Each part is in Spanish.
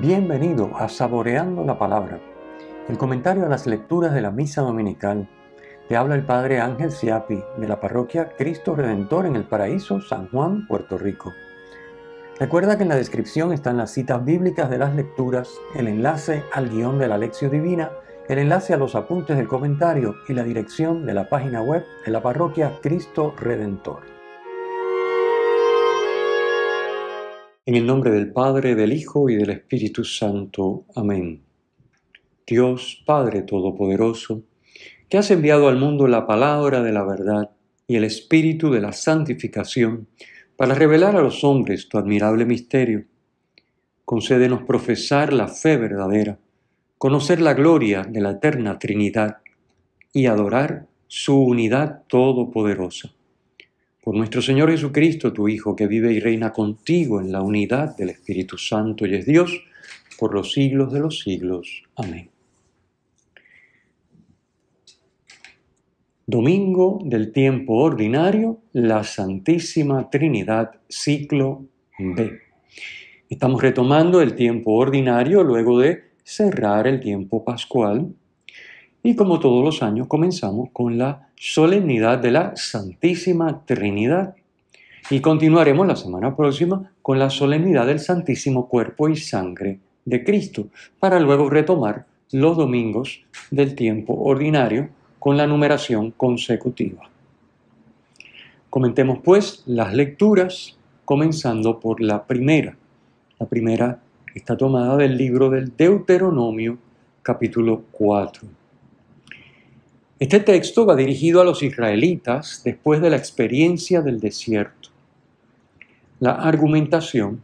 Bienvenido a Saboreando la Palabra, el comentario a las lecturas de la Misa Dominical. Te habla el Padre Ángel Siapi, de la Parroquia Cristo Redentor en el Paraíso, San Juan, Puerto Rico. Recuerda que en la descripción están las citas bíblicas de las lecturas, el enlace al guión de la Lección Divina, el enlace a los apuntes del comentario y la dirección de la página web de la Parroquia Cristo Redentor. En el nombre del Padre, del Hijo y del Espíritu Santo. Amén. Dios, Padre Todopoderoso, que has enviado al mundo la palabra de la verdad y el Espíritu de la santificación para revelar a los hombres tu admirable misterio, concédenos profesar la fe verdadera, conocer la gloria de la eterna Trinidad y adorar su unidad todopoderosa. Por nuestro Señor Jesucristo, tu Hijo, que vive y reina contigo en la unidad del Espíritu Santo y es Dios, por los siglos de los siglos. Amén. Domingo del tiempo ordinario, la Santísima Trinidad, ciclo B. Estamos retomando el tiempo ordinario luego de cerrar el tiempo pascual. Y como todos los años comenzamos con la solemnidad de la Santísima Trinidad. Y continuaremos la semana próxima con la solemnidad del Santísimo Cuerpo y Sangre de Cristo, para luego retomar los domingos del tiempo ordinario con la numeración consecutiva. Comentemos pues las lecturas, comenzando por la primera. La primera está tomada del libro del Deuteronomio, capítulo 4. Este texto va dirigido a los israelitas después de la experiencia del desierto. La argumentación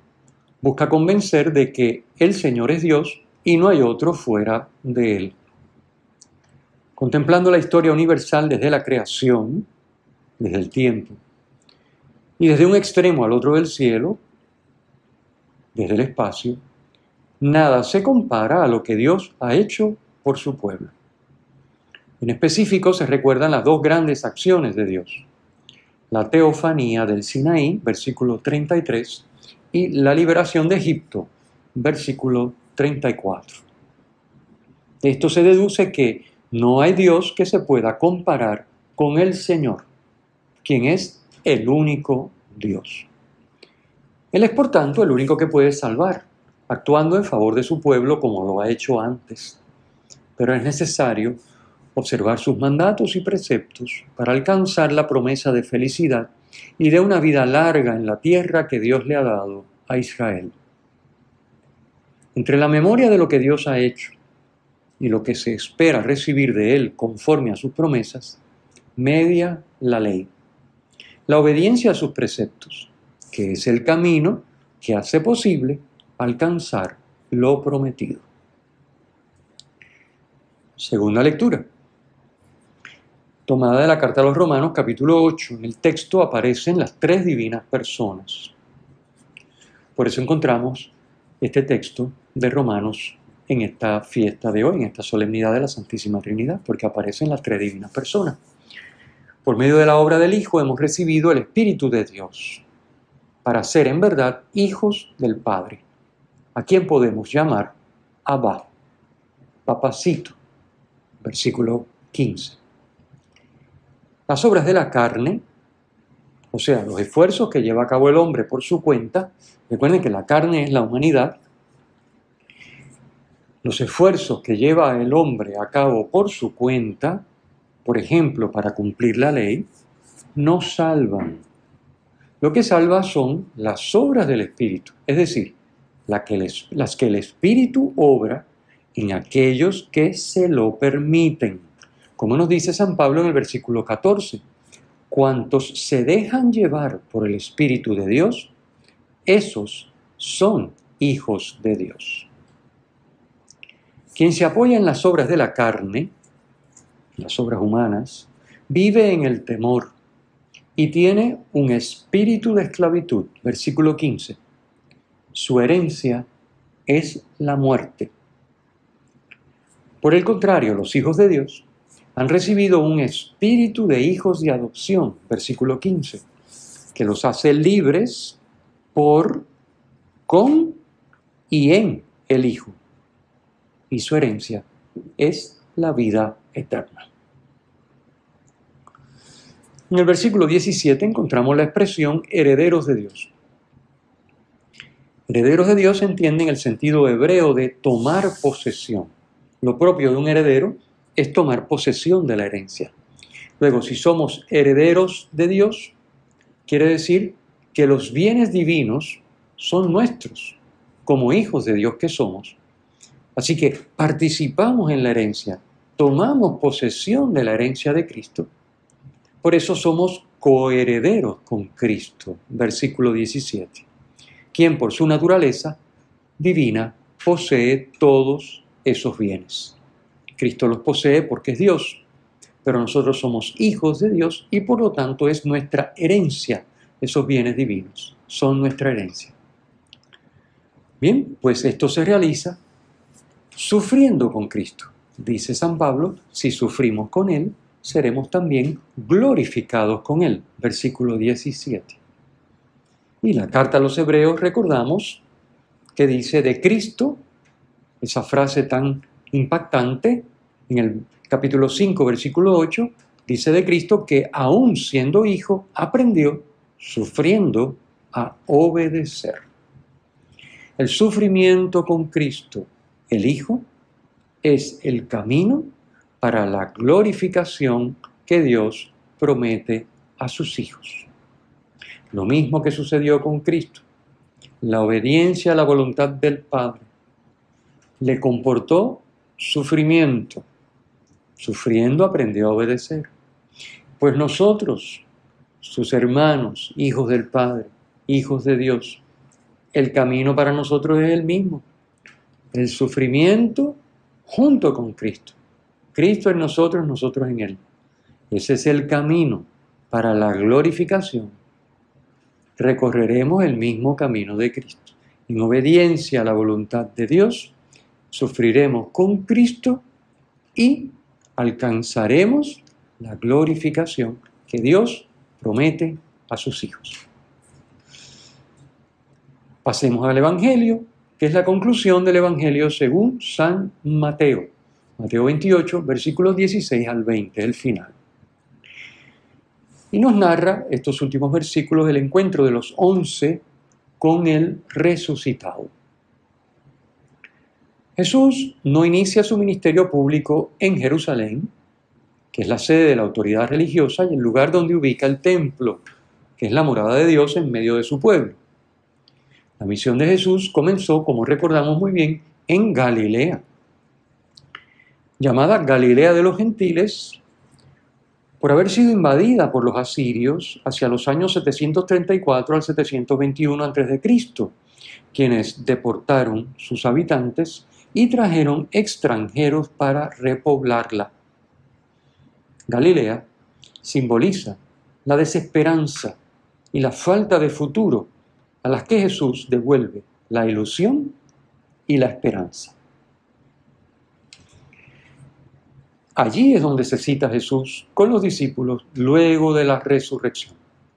busca convencer de que el Señor es Dios y no hay otro fuera de Él. Contemplando la historia universal desde la creación, desde el tiempo, y desde un extremo al otro del cielo, desde el espacio, nada se compara a lo que Dios ha hecho por su pueblo. En específico se recuerdan las dos grandes acciones de Dios: la teofanía del Sinaí, versículo 33, y la liberación de Egipto, versículo 34. De esto se deduce que no hay Dios que se pueda comparar con el Señor, quien es el único Dios. Él es, por tanto, el único que puede salvar, actuando en favor de su pueblo como lo ha hecho antes. Pero es necesario observar sus mandatos y preceptos para alcanzar la promesa de felicidad y de una vida larga en la tierra que Dios le ha dado a Israel. Entre la memoria de lo que Dios ha hecho y lo que se espera recibir de Él conforme a sus promesas, media la ley. La obediencia a sus preceptos, que es el camino que hace posible alcanzar lo prometido. Segunda lectura. Tomada de la carta a los Romanos, capítulo 8. En el texto aparecen las tres divinas personas. Por eso encontramos este texto de Romanos en esta fiesta de hoy, en esta solemnidad de la Santísima Trinidad, porque aparecen las tres divinas personas. Por medio de la obra del Hijo hemos recibido el Espíritu de Dios, para ser en verdad hijos del Padre, a quien podemos llamar Abba, Papacito, versículo 15. Las obras de la carne, o sea, los esfuerzos que lleva a cabo el hombre por su cuenta, recuerden que la carne es la humanidad, los esfuerzos que lleva el hombre a cabo por su cuenta, por ejemplo, para cumplir la ley, no salvan. Lo que salva son las obras del Espíritu, es decir, las que el Espíritu obra en aquellos que se lo permiten. Como nos dice San Pablo en el versículo 14, cuantos se dejan llevar por el Espíritu de Dios, esos son hijos de Dios. Quien se apoya en las obras de la carne, las obras humanas, vive en el temor y tiene un espíritu de esclavitud. Versículo 15. Su herencia es la muerte. Por el contrario, los hijos de Dios han recibido un espíritu de hijos de adopción, versículo 15, que los hace libres por, con y en el Hijo, y su herencia es la vida eterna. En el versículo 17 encontramos la expresión herederos de Dios. Herederos de Dios se entiende en el sentido hebreo de tomar posesión. Lo propio de un heredero es tomar posesión de la herencia. Luego, si somos herederos de Dios, quiere decir que los bienes divinos son nuestros, como hijos de Dios que somos. Así que participamos en la herencia, tomamos posesión de la herencia de Cristo. Por eso somos coherederos con Cristo, versículo 17, quien por su naturaleza divina posee todos esos bienes. Cristo los posee porque es Dios, pero nosotros somos hijos de Dios y por lo tanto es nuestra herencia. Esos bienes divinos son nuestra herencia. Bien, pues esto se realiza sufriendo con Cristo. Dice San Pablo, si sufrimos con Él, seremos también glorificados con Él. Versículo 17. Y la carta a los Hebreos recordamos que dice de Cristo, esa frase tan impactante, en el capítulo 5, versículo 8, dice de Cristo que aún siendo hijo, aprendió, sufriendo, a obedecer. El sufrimiento con Cristo, el Hijo, es el camino para la glorificación que Dios promete a sus hijos. Lo mismo que sucedió con Cristo, la obediencia a la voluntad del Padre le comportó sufrimiento. Sufriendo aprendió a obedecer. Pues nosotros, sus hermanos, hijos del Padre, hijos de Dios, el camino para nosotros es el mismo. El sufrimiento junto con Cristo. Cristo en nosotros, nosotros en Él. Ese es el camino para la glorificación. Recorreremos el mismo camino de Cristo. En obediencia a la voluntad de Dios, sufriremos con Cristo y alcanzaremos la glorificación que Dios promete a sus hijos. Pasemos al Evangelio, que es la conclusión del Evangelio según San Mateo. Mateo 28, versículos 16 al 20, el final. Y nos narra estos últimos versículos el encuentro de los 11 con el resucitado. Jesús no inicia su ministerio público en Jerusalén, que es la sede de la autoridad religiosa y el lugar donde ubica el templo, que es la morada de Dios en medio de su pueblo. La misión de Jesús comenzó, como recordamos muy bien, en Galilea, llamada Galilea de los Gentiles, por haber sido invadida por los asirios hacia los años 734 al 721 a.C., quienes deportaron sus habitantes y trajeron extranjeros para repoblarla. Galilea simboliza la desesperanza y la falta de futuro a las que Jesús devuelve la ilusión y la esperanza. Allí es donde se cita Jesús con los discípulos luego de la resurrección.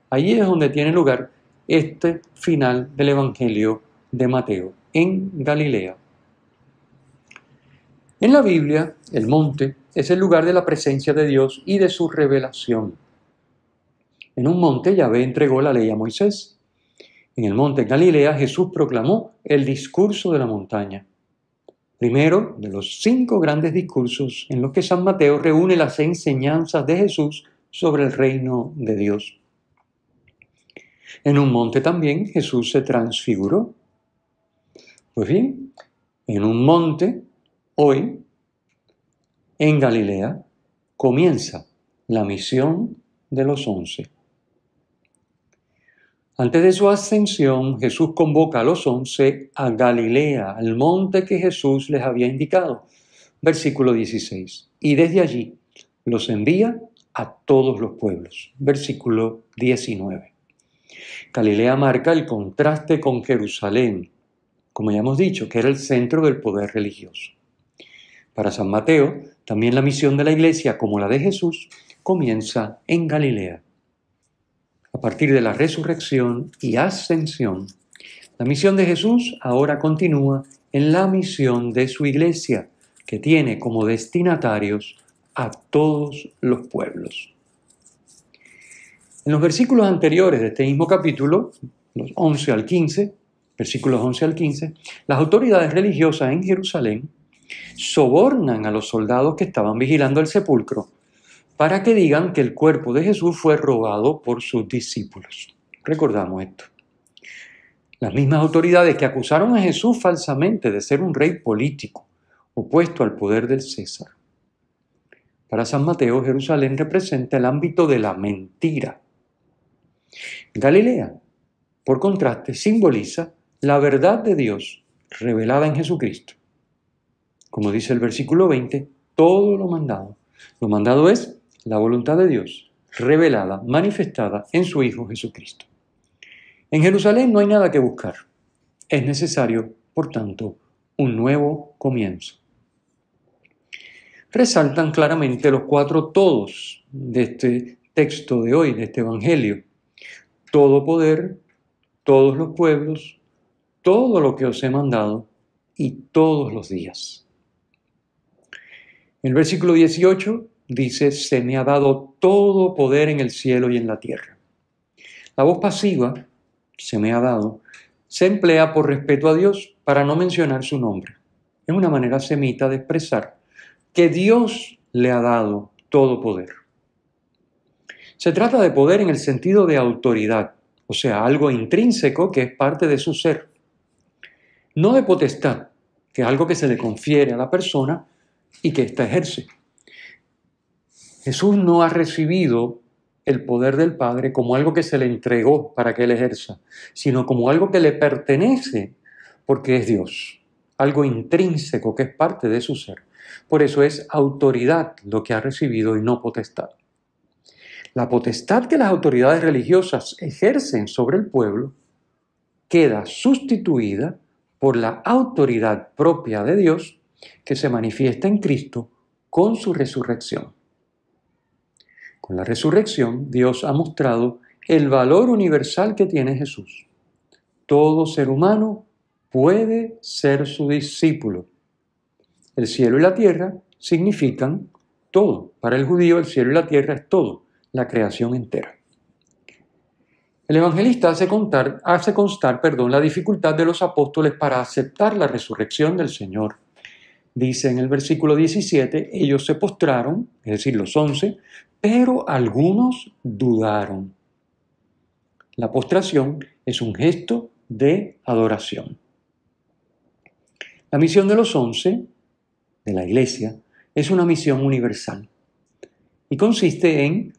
Allí es donde tiene lugar este final del Evangelio de Mateo, en Galilea. En la Biblia, el monte es el lugar de la presencia de Dios y de su revelación. En un monte Yahvé entregó la ley a Moisés. En el monte Galilea Jesús proclamó el discurso de la montaña. Primero de los 5 grandes discursos en los que San Mateo reúne las enseñanzas de Jesús sobre el reino de Dios. En un monte también Jesús se transfiguró. Pues bien, en un monte, hoy, en Galilea, comienza la misión de los 11. Antes de su ascensión, Jesús convoca a los 11 a Galilea, al monte que Jesús les había indicado. Versículo 16. Y desde allí los envía a todos los pueblos. Versículo 19. Galilea marca el contraste con Jerusalén, como ya hemos dicho, que era el centro del poder religioso. Para San Mateo, también la misión de la Iglesia, como la de Jesús, comienza en Galilea. A partir de la resurrección y ascensión, la misión de Jesús ahora continúa en la misión de su iglesia, que tiene como destinatarios a todos los pueblos. En los versículos anteriores de este mismo capítulo, los 11 al 15, versículos 11 al 15, las autoridades religiosas en Jerusalén sobornan a los soldados que estaban vigilando el sepulcro para que digan que el cuerpo de Jesús fue robado por sus discípulos. Recordamos esto. Las mismas autoridades que acusaron a Jesús falsamente de ser un rey político, opuesto al poder del César. Para San Mateo, Jerusalén representa el ámbito de la mentira. Galilea, por contraste, simboliza la verdad de Dios revelada en Jesucristo. Como dice el versículo 20, todo lo mandado. Lo mandado es la voluntad de Dios, revelada, manifestada en su Hijo Jesucristo. En Jerusalén no hay nada que buscar. Es necesario, por tanto, un nuevo comienzo. Resaltan claramente los 4 todos de este texto de hoy, de este Evangelio. Todo poder, todos los pueblos, todo lo que os he mandado y todos los días. El versículo 18 dice, se me ha dado todo poder en el cielo y en la tierra. La voz pasiva, se me ha dado, se emplea por respeto a Dios para no mencionar su nombre. Es una manera semita de expresar que Dios le ha dado todo poder. Se trata de poder en el sentido de autoridad, o sea, algo intrínseco que es parte de su ser. No de potestad, que es algo que se le confiere a la persona y que ésta ejerce. Jesús no ha recibido el poder del Padre como algo que se le entregó para que él ejerza, sino como algo que le pertenece porque es Dios, algo intrínseco que es parte de su ser. Por eso es autoridad lo que ha recibido y no potestad. La potestad que las autoridades religiosas ejercen sobre el pueblo queda sustituida por la autoridad propia de Dios que se manifiesta en Cristo con su resurrección. Con la resurrección, Dios ha mostrado el valor universal que tiene Jesús. Todo ser humano puede ser su discípulo. El cielo y la tierra significan todo. Para el judío, el cielo y la tierra es todo, la creación entera. El evangelista hace constar la dificultad de los apóstoles para aceptar la resurrección del Señor. Dice en el versículo 17, ellos se postraron, es decir, los 11, pero algunos dudaron. La postración es un gesto de adoración. La misión de los 11, de la Iglesia, es una misión universal y consiste en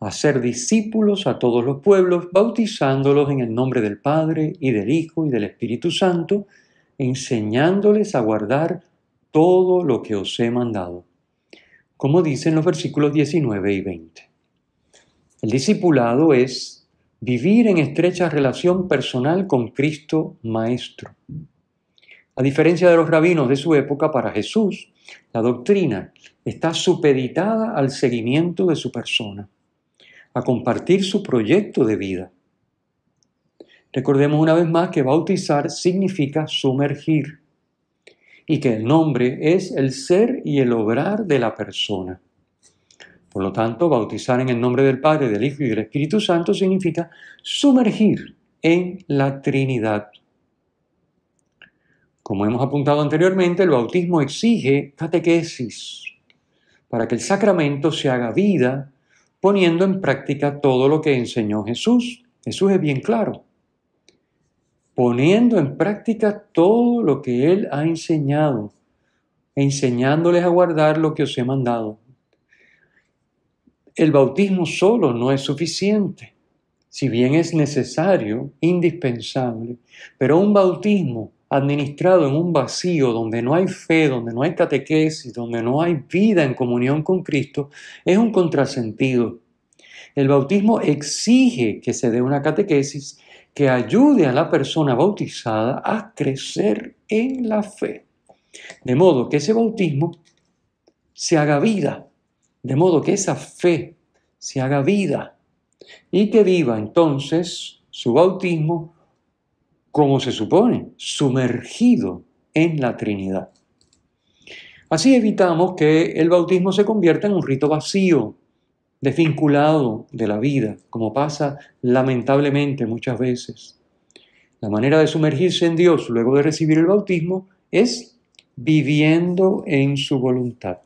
hacer discípulos a todos los pueblos, bautizándolos en el nombre del Padre y del Hijo y del Espíritu Santo, enseñándoles a guardar todo lo que os he mandado, como dicen los versículos 19 y 20. El discipulado es vivir en estrecha relación personal con Cristo Maestro. A diferencia de los rabinos de su época, para Jesús, la doctrina está supeditada al seguimiento de su persona, a compartir su proyecto de vida. Recordemos una vez más que bautizar significa sumergir y que el nombre es el ser y el obrar de la persona. Por lo tanto, bautizar en el nombre del Padre, del Hijo y del Espíritu Santo significa sumergir en la Trinidad. Como hemos apuntado anteriormente, el bautismo exige catequesis para que el sacramento se haga vida poniendo en práctica todo lo que enseñó Jesús. Jesús es bien claro. Poniendo en práctica todo lo que Él ha enseñado, enseñándoles a guardar lo que os he mandado. El bautismo solo no es suficiente, si bien es necesario, indispensable, pero un bautismo administrado en un vacío donde no hay fe, donde no hay catequesis, donde no hay vida en comunión con Cristo, es un contrasentido. El bautismo exige que se dé una catequesis que ayude a la persona bautizada a crecer en la fe, de modo que ese bautismo se haga vida, de modo que esa fe se haga vida y que viva entonces su bautismo como se supone, sumergido en la Trinidad. Así evitamos que el bautismo se convierta en un rito vacío, desvinculado de la vida, como pasa lamentablemente muchas veces. La manera de sumergirse en Dios luego de recibir el bautismo es viviendo en su voluntad.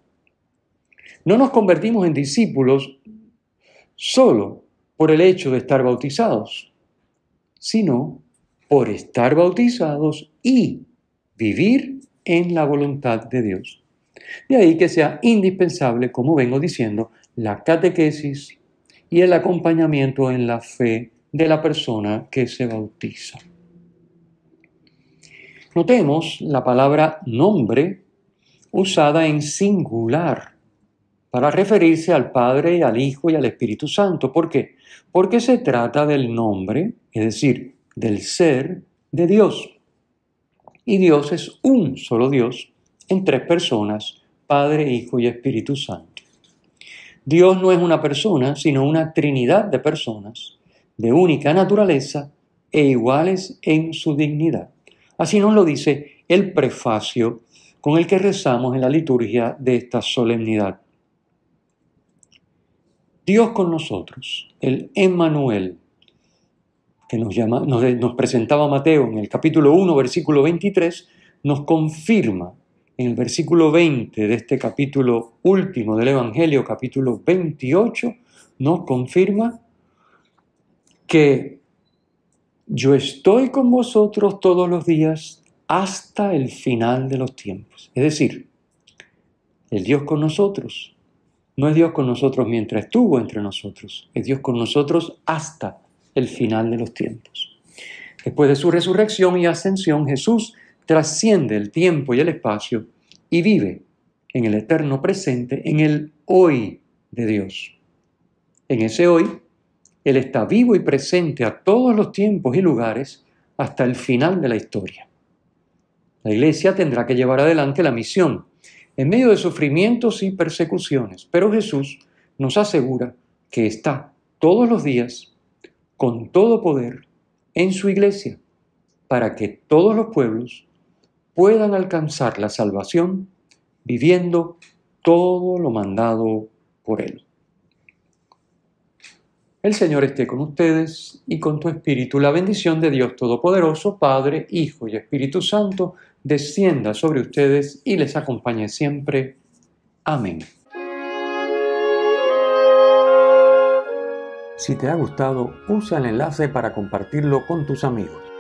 No nos convertimos en discípulos solo por el hecho de estar bautizados, sino por estar bautizados y vivir en la voluntad de Dios. De ahí que sea indispensable, como vengo diciendo, la catequesis y el acompañamiento en la fe de la persona que se bautiza. Notemos la palabra nombre usada en singular para referirse al Padre, al Hijo y al Espíritu Santo. ¿Por qué? Porque se trata del nombre, es decir, del ser de Dios. Y Dios es un solo Dios en tres personas, Padre, Hijo y Espíritu Santo. Dios no es una persona, sino una trinidad de personas de única naturaleza e iguales en su dignidad. Así nos lo dice el prefacio con el que rezamos en la liturgia de esta solemnidad. Dios con nosotros, el Emmanuel, que nos presentaba Mateo en el capítulo 1, versículo 23, nos confirma en el versículo 20 de este capítulo último del Evangelio, capítulo 28, nos confirma que yo estoy con vosotros todos los días hasta el final de los tiempos. Es decir, el Dios con nosotros no es Dios con nosotros mientras estuvo entre nosotros, es Dios con nosotros hasta el final de los tiempos. Después de su resurrección y ascensión, Jesús trasciende el tiempo y el espacio y vive en el eterno presente, en el hoy de Dios. En ese hoy, Él está vivo y presente a todos los tiempos y lugares hasta el final de la historia. La Iglesia tendrá que llevar adelante la misión en medio de sufrimientos y persecuciones, pero Jesús nos asegura que está todos los días con todo poder en su Iglesia para que todos los pueblos puedan alcanzar la salvación viviendo todo lo mandado por Él. El Señor esté con ustedes y con tu espíritu. La bendición de Dios Todopoderoso, Padre, Hijo y Espíritu Santo, descienda sobre ustedes y les acompañe siempre. Amén. Si te ha gustado, usa el enlace para compartirlo con tus amigos.